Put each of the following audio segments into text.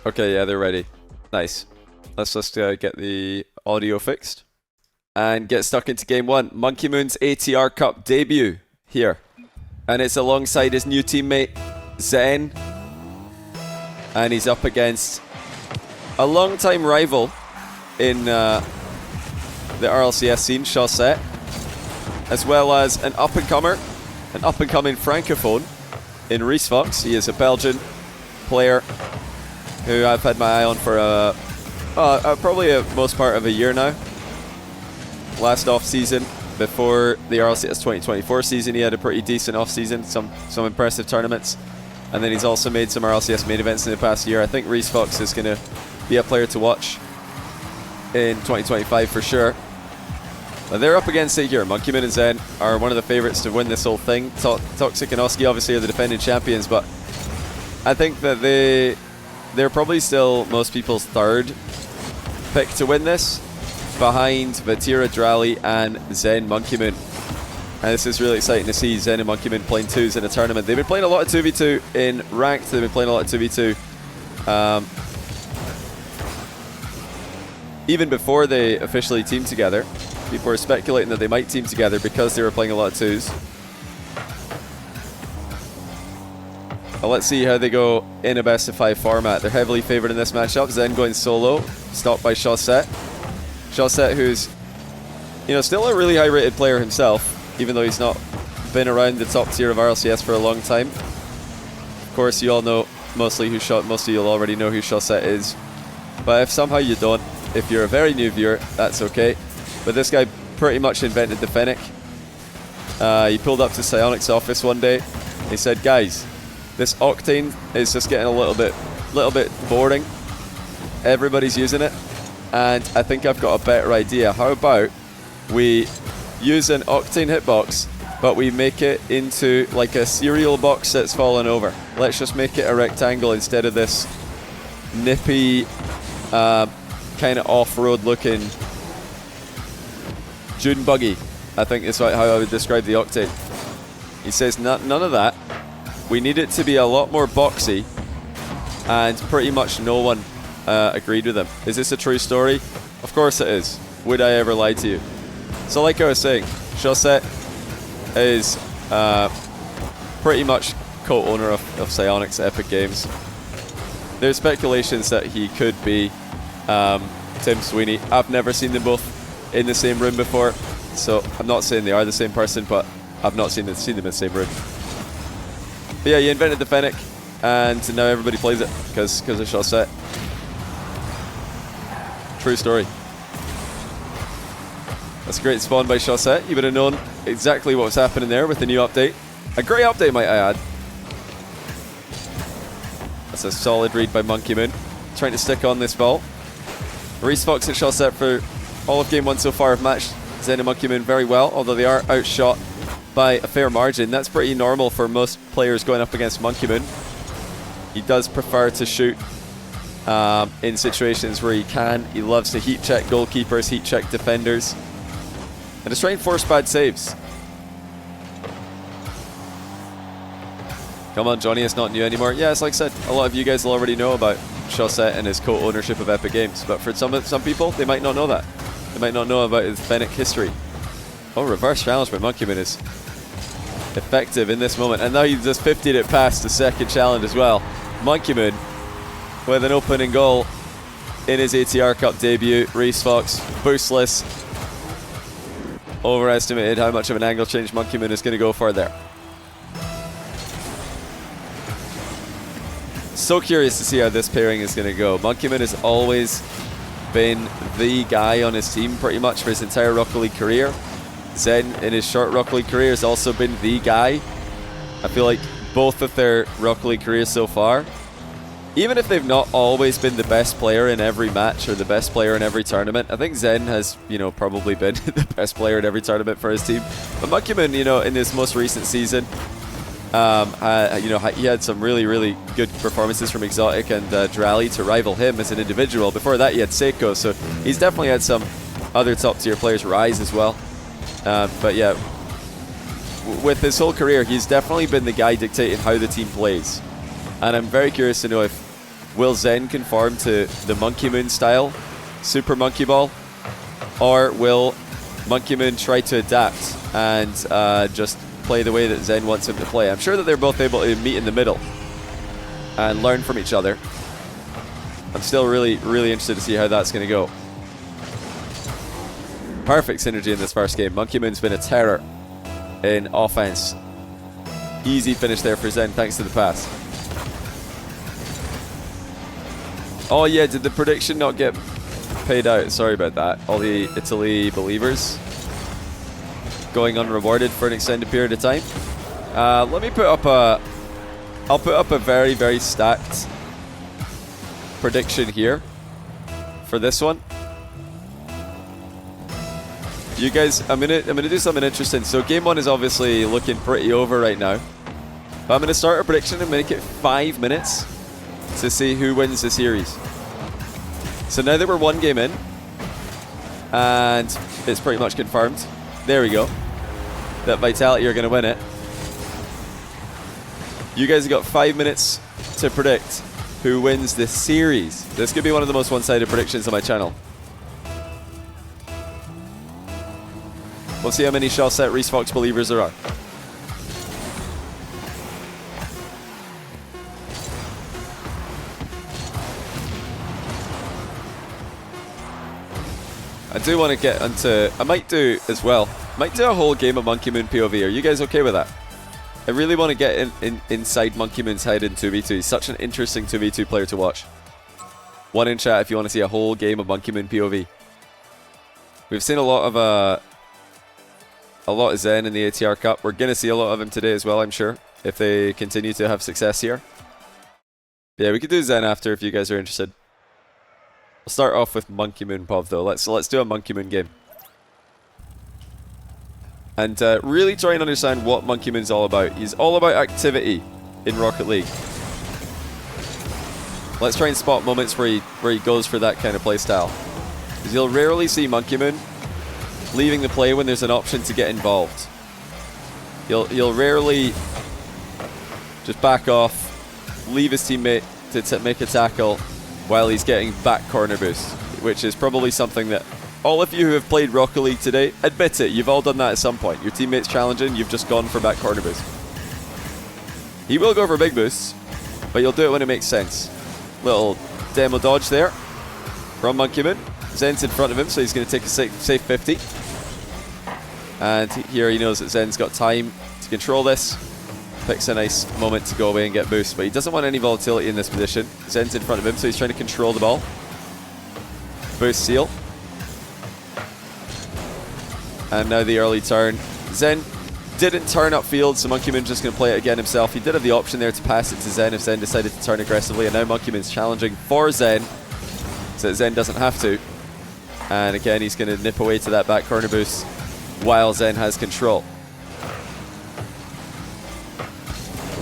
Okay, yeah, they're ready. Nice. Let's just get the audio fixed and get stuck into game one. M0nkey's ATR Cup debut here. And it's alongside his new teammate, Zen. And he's up against a long-time rival in the RLCS scene, Chausette, as well as an up-and-coming francophone in Rysfox. He is a Belgian player who I've had my eye on for probably a most part of a year now. Last off-season, before the RLCS 2024 season, he had a pretty decent off-season, some impressive tournaments. And then he's also made some RLCS main events in the past year. I think Rysfox is going to be a player to watch in 2025 for sure. But they're up against it here. M0nkey and Zen are one of the favorites to win this whole thing. Toxic and Oski obviously are the defending champions, but I think that they're probably still most people's third pick to win this, behind Vatira, Drally, and Zen M0nkey. And this is really exciting to see Zen and M0nkey playing twos in a tournament. They've been playing a lot of 2v2 in ranked. They've been playing a lot of 2v2 even before they officially teamed together. People were speculating that they might team together because they were playing a lot of twos. Well, let's see how they go in a best of 5 format. They're heavily favored in this matchup. Zen going solo, stopped by Chausette. Chausette, who's still a really high rated player himself, even though he's not been around the top tier of RLCS for a long time. Of course, you all know most of you will already know who Chausette is. But if somehow you don't, if you're a very new viewer, that's okay. But this guy pretty much invented the Fennec. He pulled up to Psionic's office one day. He said, "Guys, this Octane is just getting a little bit boring. Everybody's using it, and I think I've got a better idea. How about we use an Octane hitbox, but we make it into like a cereal box that's fallen over. Let's just make it a rectangle instead of this nippy, kind of off-road looking June buggy." I think is how I would describe the Octane. He says none of that. We need it to be a lot more boxy, and pretty much no one agreed with him. Is this a true story? Of course it is. Would I ever lie to you? So like I was saying, Chausette is pretty much co-owner of Psionic's Epic Games. There's speculations that he could be Tim Sweeney. I've never seen them both in the same room before, so I'm not saying they are the same person, but I've not seen them in the same room. But yeah, he invented the Fennec, and now everybody plays it because of Chausette. True story. That's a great spawn by Chausette. You would have known exactly what was happening there with the new update. A great update, might I add. That's a solid read by M0nkey, trying to stick on this ball. Rysfox and Chausette for all of game one so far have matched Zen and M0nkey very well, although they are outshot by a fair margin. That's pretty normal for most players going up against M0nkey. He does prefer to shoot in situations where he can. He loves to heat check goalkeepers, heat check defenders, and just try and force bad saves. Come on, Johnny, it's not new anymore. Yeah, it's like I said, a lot of you guys will already know about Chausette and his co-ownership of Epic Games, but for some people, they might not know that. They might not know about his Fennec history. Oh, reverse challenge by M0nkey is effective in this moment, and now he just 50'd it past the second challenge as well. M0nkey with an opening goal in his ATR Cup debut. Rysfox, boostless. Overestimated how much of an angle change M0nkey is going to go for there. So curious to see how this pairing is going to go. M0nkey has always been the guy on his team pretty much for his entire Rocket League career. Zen in his short Rocket League career has also been the guy. I feel like both of their Rocket League careers so far, even if they've not always been the best player in every match or the best player in every tournament, I think Zen has, probably been the best player in every tournament for his team. But M0nkey, in his most recent season, he had some really, really good performances from Exotic and Drally to rival him as an individual. Before that, he had Seiko, so he's definitely had some other top-tier players rise as well. But yeah, with his whole career, he's definitely been the guy dictating how the team plays. And I'm very curious to know if Will Zen conform to the M0nkey style Super Monkey Ball? Or will M0nkey try to adapt and just play the way that Zen wants him to play? I'm sure that they're both able to meet in the middle and learn from each other. I'm still really, really interested to see how that's going to go. Perfect synergy in this first game. M0nkey been a terror in offense. Easy finish there for Zen thanks to the pass. Oh yeah, did the prediction not get paid out? Sorry about that. All the Italy believers going unrewarded for an extended period of time. Let me put up a... I'll put up a very, very stacked prediction here for this one. You guys, I'm gonna do something interesting. So game 1 is obviously looking pretty over right now. But I'm gonna start a prediction and make it 5 minutes to see who wins the series. So now that we're 1 game in, and it's pretty much confirmed. There we go. That Vitality are gonna win it. You guys have got 5 minutes to predict who wins this series. This could be one of the most one-sided predictions on my channel. We'll see how many Chausette Rysfox believers there are. I do want to get into... I might do as well. Might do a whole game of M0nkey POV. Are you guys okay with that? I really want to get inside M0nkey's head in 2v2. He's such an interesting 2v2 player to watch. One in chat if you want to see a whole game of M0nkey POV. We've seen a lot of Zen in the ATR Cup. We're going to see a lot of him today as well, I'm sure, if they continue to have success here. Yeah, we could do Zen after if you guys are interested. We'll start off with M0nkey POV though. Let's do a M0nkey game. And really try and understand what M0nkey's all about. He's all about activity in Rocket League. Let's try and spot moments where he goes for that kind of playstyle. Because you'll rarely see M0nkey leaving the play when there's an option to get involved. You'll rarely just back off, leave his teammate to make a tackle while he's getting back corner boost, which is probably something that all of you who have played Rocket League today, admit it, you've all done that at some point. Your teammate's challenging, you've just gone for back corner boost. He will go for big boosts, but you'll do it when it makes sense. Little demo dodge there from M0nkey. Zen's in front of him, so he's going to take a safe 50. And here he knows that Zen's got time to control this. Picks a nice moment to go away and get boost, but he doesn't want any volatility in this position. Zen's in front of him, so he's trying to control the ball. Boost seal. And now the early turn. Zen didn't turn upfield, so M0nkey just going to play it again himself. He did have the option there to pass it to Zen if Zen decided to turn aggressively, and now M0nkey's challenging for Zen, so that Zen doesn't have to. And again, he's going to nip away to that back corner boost while Zen has control.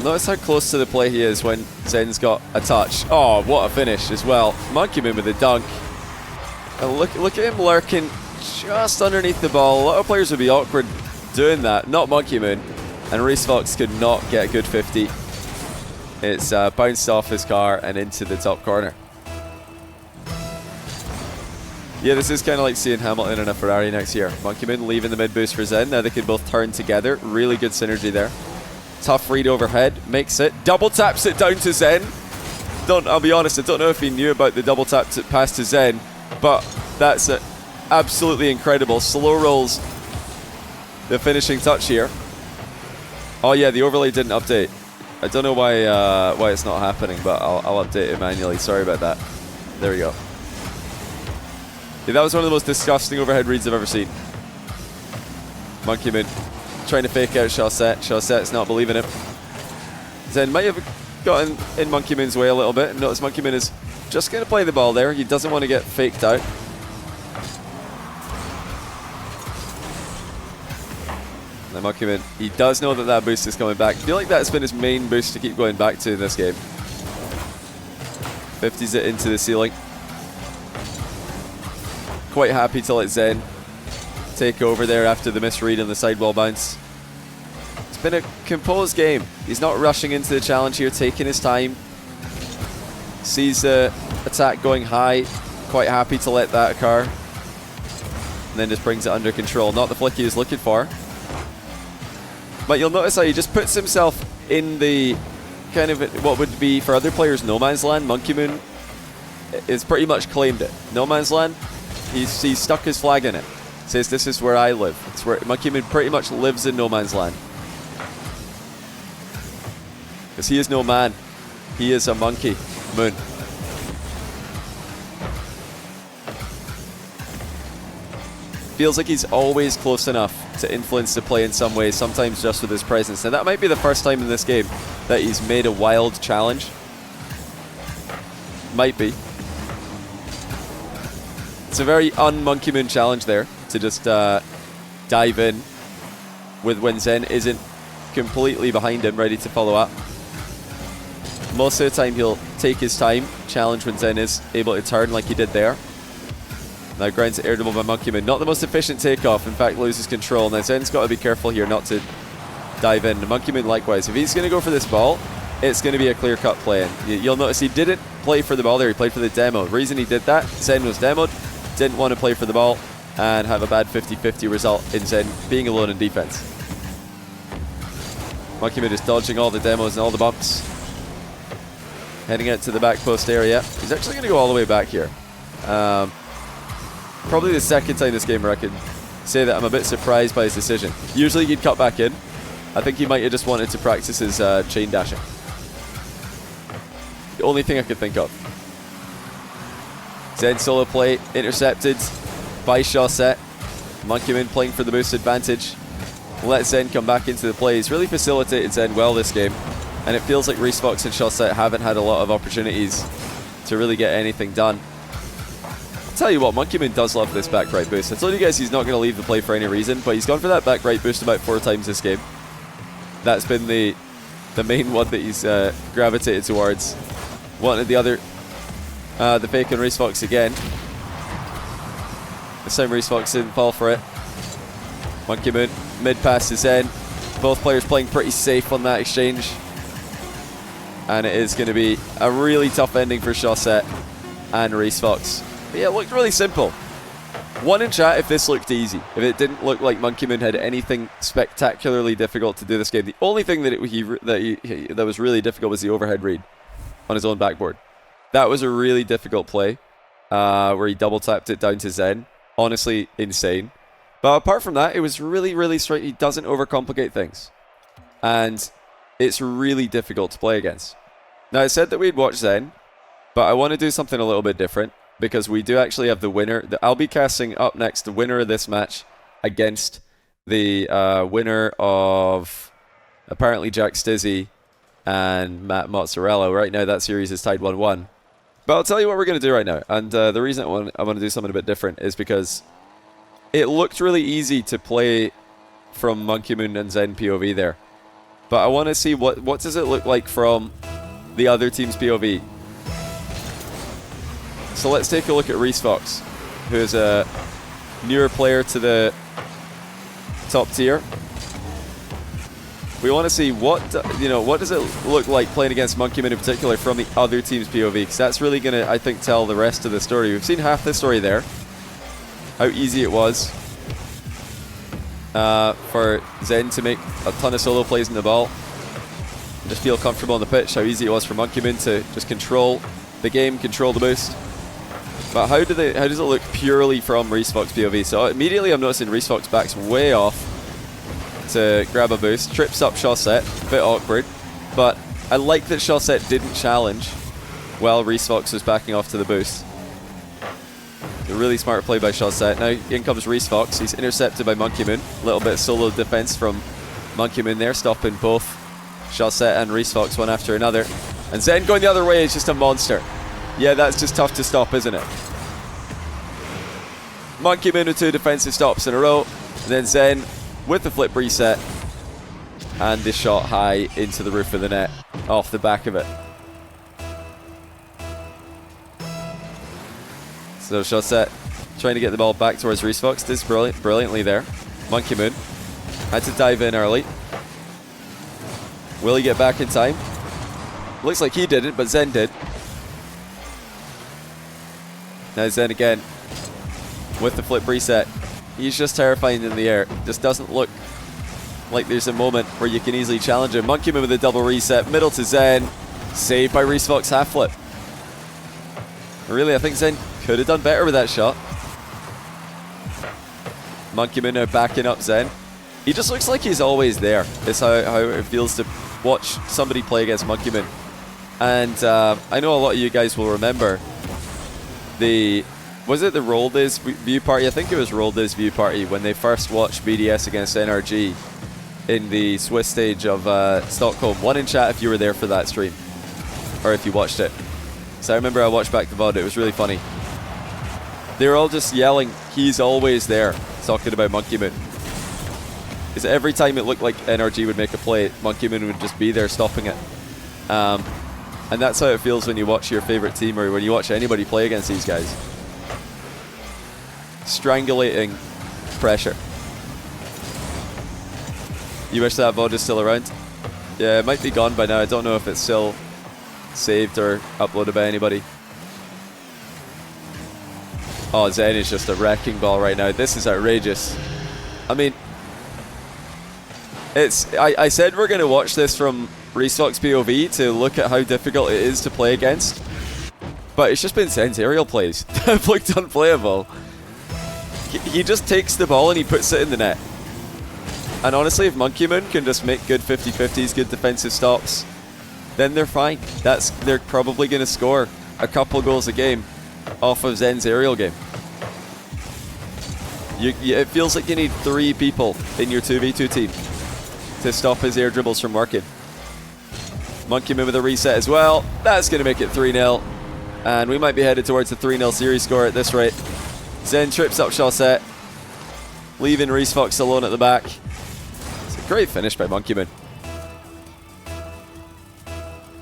Notice how close to the play he is when Zen's got a touch. Oh, what a finish as well. M0nkey with a dunk. And look at him lurking just underneath the ball. A lot of players would be awkward doing that. Not M0nkey. And Rysfox could not get a good 50. It's bounced off his car and into the top corner. Yeah, this is kind of like seeing Hamilton in a Ferrari next year. M0nkey leaving the mid boost for Zen. Now they can both turn together. Really good synergy there. Tough read overhead. Makes it. Double taps it down to Zen. I'll be honest, I don't know if he knew about the double tap pass to Zen, but that's absolutely incredible. Slow rolls the finishing touch here. Oh yeah, the overlay didn't update. I don't know why it's not happening, but I'll update it manually. Sorry about that. There we go. Yeah, that was one of the most disgusting overhead reads I've ever seen. M0nkey trying to fake out Chausette. Chausette's not believing him. Zen might have gotten in M0nkey's way a little bit. Notice M0nkey is just going to play the ball there. He doesn't want to get faked out. And M0nkey, he does know that that boost is coming back. I feel like that's been his main boost to keep going back to in this game. 50s it into the ceiling. Quite happy to let Zen take over there after the misread and the sidewall bounce. It's been a composed game. He's not rushing into the challenge here, taking his time. sees the attack going high, quite happy to let that occur, and then just brings it under control. Not the flick he was looking for. But you'll notice how he just puts himself in the kind of what would be for other players no man's land. M0nkey is pretty much claimed it. No man's land, he's stuck his flag in it. Says this is where I live. It's where M0nkey pretty much lives in no man's land. Because he is no man. He is a monkey moon. Feels like he's always close enough to influence the play in some way, sometimes just with his presence. And that might be the first time in this game that he's made a wild challenge. Might be. It's a very un-M0nkey challenge there, to just dive in with when Zen isn't completely behind him, ready to follow up. Most of the time he'll take his time, challenge when Zen is able to turn like he did there. Now grounds it air double by M0nkey. Not the most efficient takeoff, in fact loses control. Now Zen's got to be careful here not to dive in. M0nkey likewise, if he's going to go for this ball, it's going to be a clear-cut play. And you'll notice he didn't play for the ball there, he played for the demo. The reason he did that, Zen was demoed, didn't want to play for the ball, and have a bad 50-50 result in Zen being alone in defense. M0nkey is dodging all the demos and all the bumps. Heading out to the back post area. He's actually going to go all the way back here. Probably the second time this game where I can say that I'm a bit surprised by his decision. Usually he'd cut back in. I think he might have just wanted to practice his chain dashing. The only thing I could think of. Zen solo play intercepted by Chausette. M0nkey playing for the boost advantage. Let Zen come back into the play. He's really facilitated Zen well this game. And it feels like Rysfox and Chausette haven't had a lot of opportunities to really get anything done. I'll tell you what, M0nkey does love this back right boost. I told you guys he's not going to leave the play for any reason, but he's gone for that back right boost about 4 times this game. That's been the main one that he's gravitated towards. Wanted the other, the fake on Rysfox again. This time Rysfox didn't fall for it. M0nkey mid pass to Zen. Both players playing pretty safe on that exchange. And it is going to be a really tough ending for Chausette and Rysfox. But yeah, it looked really simple. One in chat if this looked easy. If it didn't look like M0nkey had anything spectacularly difficult to do this game. The only thing that that was really difficult was the overhead read on his own backboard. That was a really difficult play where he double tapped it down to Zen. Honestly, insane. But apart from that, it was really, really straight. He doesn't overcomplicate things. And it's really difficult to play against. Now, I said that we'd watch Zen, but I want to do something a little bit different. Because we do actually have the winner. I'll be casting up next the winner of this match against the winner of apparently Jack Stizzy and Matt Mozzarella. Right now that series is tied 1-1. But I'll tell you what we're going to do right now. And the reason I want to do something a bit different is because it looked really easy to play from M0nkey and Zen POV there. But I want to see what does it look like from the other team's POV. So let's take a look at Rysfox, who is a newer player to the top tier. We want to see what does it look like playing against M0nkey in particular from the other team's POV, because that's really going to, I think, tell the rest of the story. We've seen half the story there, how easy it was for Zen to make a ton of solo plays in the ball, just feel comfortable on the pitch, how easy it was for M0nkey to just control the game, control the boost. But how does it look purely from Rysfox POV? So immediately I'm noticing Rysfox backs way off to grab a boost, trips up Chausette, a bit awkward. But I like that Chausette didn't challenge while Rysfox was backing off to the boost. A really smart play by Chausette. Now in comes Rysfox, he's intercepted by M0nkey. A little bit of solo defense from M0nkey there, stopping both Chausette and Rysfox one after another. And Zen going the other way is just a monster. Yeah, that's just tough to stop, isn't it? M0nkey with 2 defensive stops in a row. And then Zen with the flip reset. And this shot high into the roof of the net. Off the back of it. So Chausette trying to get the ball back towards Rysfox. This brilliantly there. M0nkey had to dive in early. Will he get back in time? Looks like he didn't, but Zen did. Now Zen again with the flip reset. He's just terrifying in the air. Just doesn't look like there's a moment where you can easily challenge him. Monkey with a double reset, middle to Zen. Saved by Rysfox half flip. Really, I think Zen could have done better with that shot. Monkey now backing up Zen. He just looks like he's always there. It's how it feels to watch somebody play against Monkey Moon. And I know a lot of you guys will remember was it the Roll Days view party? I think it was Roll Days view party when they first watched BDS against NRG in the Swiss stage of Stockholm. One in chat if you were there for that stream, or if you watched it. So I remember I watched back the VOD, it was really funny. They were all just yelling, he's always there, talking about Monkey Moon. Because every time it looked like NRG would make a play, Monkey Moon would just be there stopping it. And that's how it feels when you watch your favorite team or when you watch anybody play against these guys. Strangulating pressure. You wish that VOD is still around? Yeah, it might be gone by now. I don't know if it's still saved or uploaded by anybody. Oh, Zen is just a wrecking ball right now. This is outrageous. I mean, I said we're going to watch this from Rysfox POV to look at how difficult it is to play against. But it's just been Zen's aerial plays that have looked unplayable. He just takes the ball and he puts it in the net. And honestly, if Monkey Moon can just make good 50-50s, good defensive stops, then they're fine. They're probably going to score a couple goals a game off of Zen's aerial game. It feels like you need 3 people in your 2v2 team to stop his air dribbles from working. Monkey Moon with a reset as well. That's going to make it 3-0. And we might be headed towards the 3-0 series score at this rate. Zen trips up Chausette, leaving Rysfox alone at the back. It's a great finish by Monkey Moon.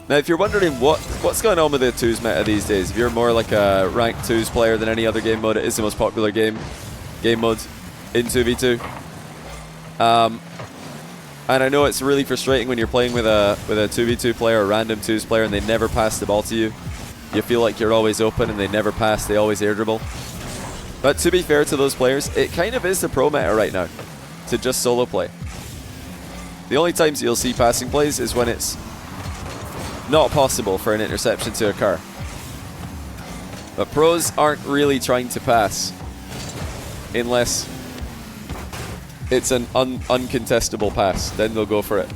Now, if you're wondering what's going on with the 2s meta these days, if you're more like a ranked 2s player than any other game mode, it is the most popular game mode in 2v2. And I know it's really frustrating when you're playing with a 2v2 player, a random 2s player, and they never pass the ball to you. You feel like you're always open and they never pass, they always air dribble. But to be fair to those players, it kind of is the pro meta right now to just solo play. The only times you'll see passing plays is when it's not possible for an interception to occur. But pros aren't really trying to pass unless it's an uncontestable pass. Then they'll go for it.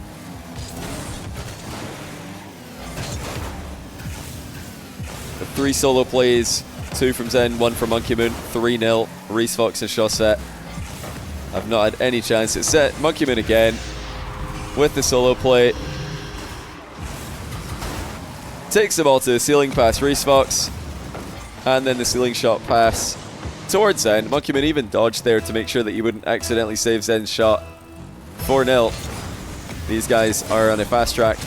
The 3 solo plays, 2 from Zen, 1 from Monkey Moon, 3-0, Rysfox and Chausette. I've not had any chance. It's set. Monkey Moon again with the solo play. Takes the ball to the ceiling pass, Rysfox. And then the ceiling shot pass towards Zen. Monkey Moon even dodged there to make sure that he wouldn't accidentally save Zen's shot. 4-0. These guys are on a fast track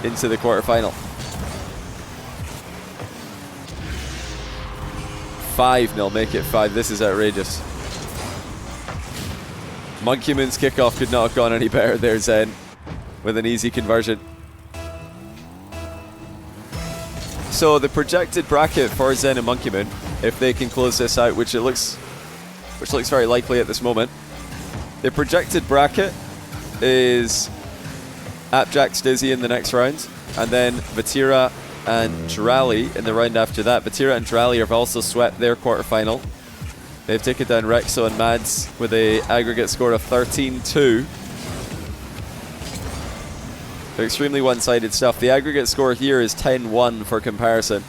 into the quarterfinal. 5-0, make it 5. This is outrageous. Monkey Moon's kickoff could not have gone any better there, Zen, with an easy conversion. So the projected bracket for Zen and Monkey Moon, if they can close this out, which looks very likely at this moment, the projected bracket is Appjack's Dizzy in the next round, and then Vatira and Drally in the round after that. Vatira and Drally have also swept their quarterfinal. They've taken down Rexo and Mads with an aggregate score of 13-2. They're extremely one-sided stuff. The aggregate score here is 10-1 for comparison.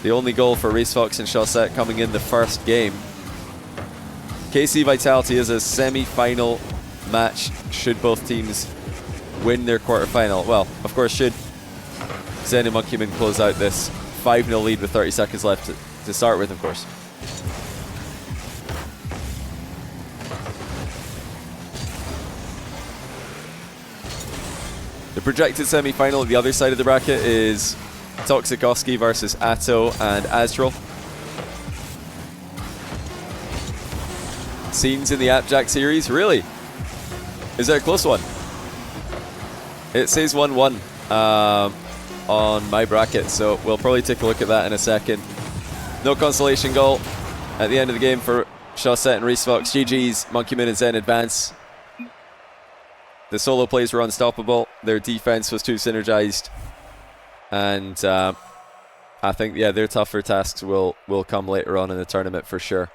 The only goal for Rysfox and Chausette coming in the first game. KC Vitality is a semi-final match should both teams win their quarterfinal. Well, of course, should Zen and Monkey Moon close out this 5-0 lead with 30 seconds left to start with, of course. The projected semi-final at the other side of the bracket is Toxikoski versus Atto and Azrael. Scenes in the Appjack series? Really? Is that a close one? It says 1-1 on my bracket, so we'll probably take a look at that in a second. No consolation goal at the end of the game for Chausette and Rysfox. GG's, M0nkey and Zen advance. The solo plays were unstoppable. Their defense was too synergized. And I think, yeah, their tougher tasks will come later on in the tournament for sure.